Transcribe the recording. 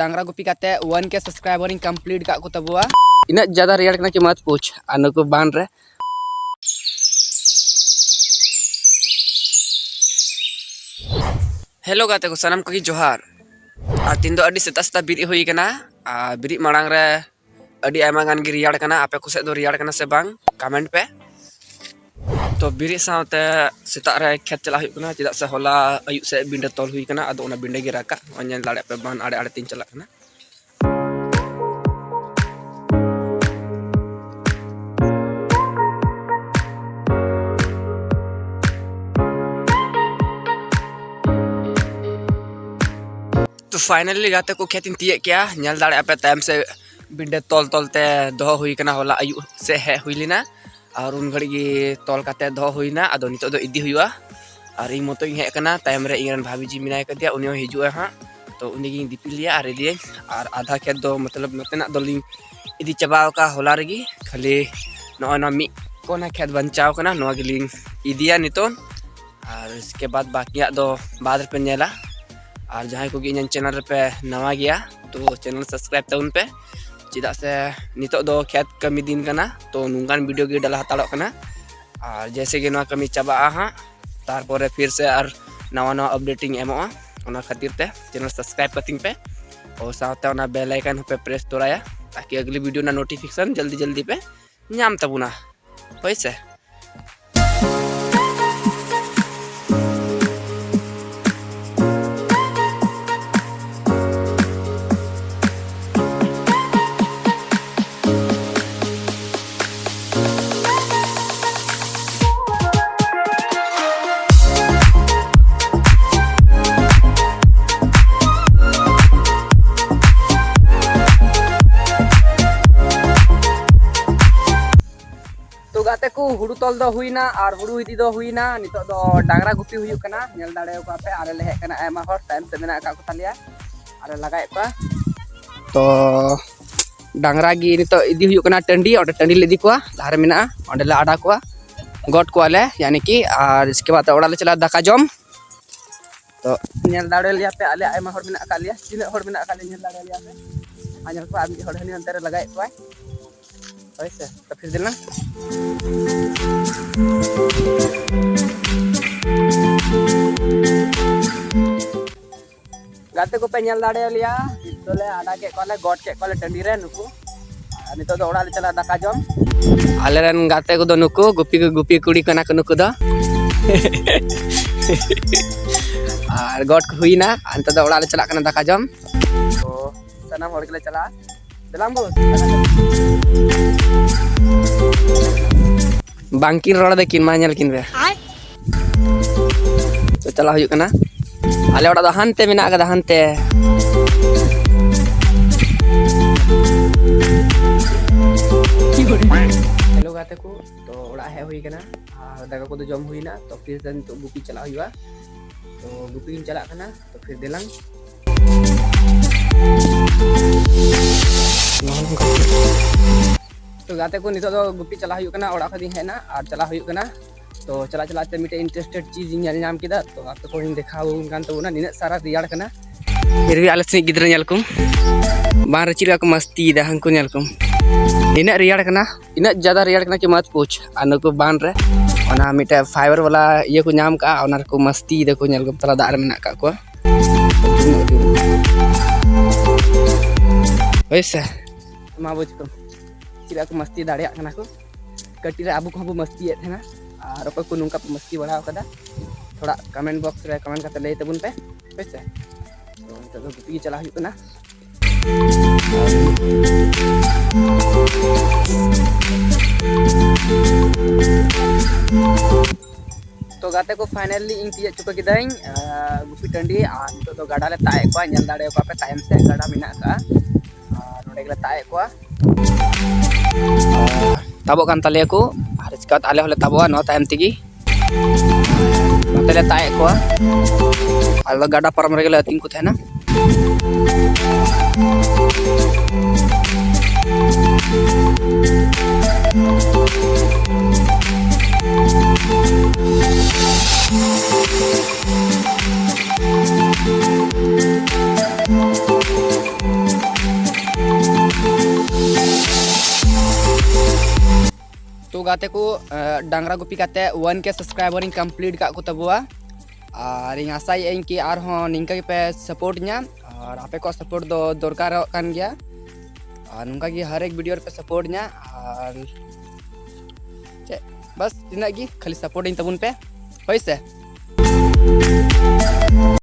डांगरा गुपी काते 1K subscriber complete का को तबुआ इना ज्यादा रियाड़ कना कि मत पूछ अनको बान रे। हेलो गाते को सनम को जोहार तीन दो अडी सेता सेता बिरी हुई कना बिरी मांग रे अडी आयमा गान गी रियाड़ कना आपे कुसे दो रियाड़ कना से बांग कमेंट पे। तो बिरी सावते सेता रे खेत चला हुई कना चिदा से होला अयु से बिंडे तोल हुई कना अदो ओना बिंडे गी राका ओन लाड़े पे बान आड़े आड़े तीन चला कना। तो फाइनली गाते को खेतिन तिये क्या नल दाड़े पे टाइम से बिंडे तोल तोलते दो हुई कना होला अयु से है हुई लिना और उन घड़ी गी तोल काते दो हुईना अदो नितो दो इदी हुआ और इन मतो हे कना टाइम रे इरन भाभी जी मिनाय कदिया उनियो हिजुआ हां तो उनी गी दिपी लिया और इदी और आधा खेत दो मतलब नतेना दोली इदी चबाव का होला रेगी खाली नो ना मी कोना खेत बंचाव कना नो गिली इदिया नितो और इसके बाद बाकी दो बाद पे नेला। और जहाँ को इन चैनल पे नवा गया तो चैनल सब्सक्राइब तउन पे चिदा से नितो दो खेत कमी दिन कना तो नुंगान वीडियो गी डाला हताड़ो कना और जैसे कि नवा कमी चाबा हाँ तारपरे फिर से और नवा नवा अपडेटिंग एमोआ ओना खातिर ते चैनल सब्सक्राइब कतिंग पे और साथ ओना बेल आइकन पे प्रेस तोड़ाया ताकि अगली वीडियो ना नोटिफिकेशन जल्दी जल्दी पे नाम तबुना होइसे। तो गाते को हुड़ू तोल दो हुईना और हुड़ू इदी दो हुईना नितो दो डांगरा गुपी हुई कना नेल दाड़े को पे आरे ले हेकना एमा हर टाइम से मेना का को तालिया आरे लगाए को तो डांगरा गी नितो इदी हुई कना टंडी और टंडी ले दी को धारे मेना ओंडे ले आडा को गोट को ले यानी कि और इसके बाद ओड़ा ले चला दाका जम तो नेल दाड़े लिया पे आले एमा हर मेना का लिया तीन हर मेना का नेल दाड़े लिया पे आजल को आदमी हर हनी अंतर लगाए को ऐसे तो फिर देना गाते को पे नेल दाड़े लिया तोले आडा के कोले गोट के कोले टंडी रे नुकु नितो दो ओड़ा ले चला दाका जम आले रन गाते को दो नुकु गुपी कुड़ी कना को नुकु दो और गोट को हुईना अंत दो ओड़ा ले चला कना दाका जम तो सनम हर के ले चला दलाम बो बांकिन रोड देखिन मा नेल किन बे तो चला हुई कना आले ओड़ा दो हानते मेना का हानते हेलो गाते को तो ओड़ा है हुई कना दागा को तो जम हुई ना तो फिर दिन तो गुपी चला हुआ तो गुपी चला कना तो फिर देलांग तो गाते को नितो दो गुपी चला हुई कना ओड़ा खदी है ना और चला हुई कना तो चला चलाते मिटे इंटरेस्टेड चीज इन नाम किदा तो आप को इन देखाव गान तो ना निने सारा रियाड़ कना फिर भी आले से गिदरा नेलकुम बार चिरा को मस्ती दा हंको नेलकुम इना रियाड़ कना इना ज्यादा रियाड़ कना कि मत पूछ अनको बान रे ओना मिटे फाइबर वाला ये को नाम का ओना को मस्ती दे को नेलकुम तला दार मेना का को वैसे मा बुझ को चिरा को मस्ती दाड़िया कना को कटी रे आबू को मस्ती है ना और अको को नुंका मस्ती बढ़ाव कदा थोड़ा कमेंट बॉक्स रे कमेंट करते ले तबुन पे वैसे तो गुपी चला हुई कना तो गाते को फाइनली इन तिया चुका किदाई गुपी टंडी और नितो तो गाडा ले ताए को नेल दाड़े को पे टाइम से गाडा मिना का और नोडे ले ताए को ताबो कान ताले को और इसका आले होले ताबो नो टाइम तिगी नोते ले ताए को आलो गाडा परम रे गेले तीन को थे ना तो गाते को डांगरा गुपी काते 1K सब्सक्राइबर इन कंप्लीट का को तबुआ और इन आशा इन कि आर हो निंका के पे सपोर्ट न्याम और आपे को सपोर्ट दो दरकार कान गया और उनका की हर एक वीडियो पे सपोर्ट न्या और बस इतना की खाली सपोर्ट इन तबुन पे होइसे।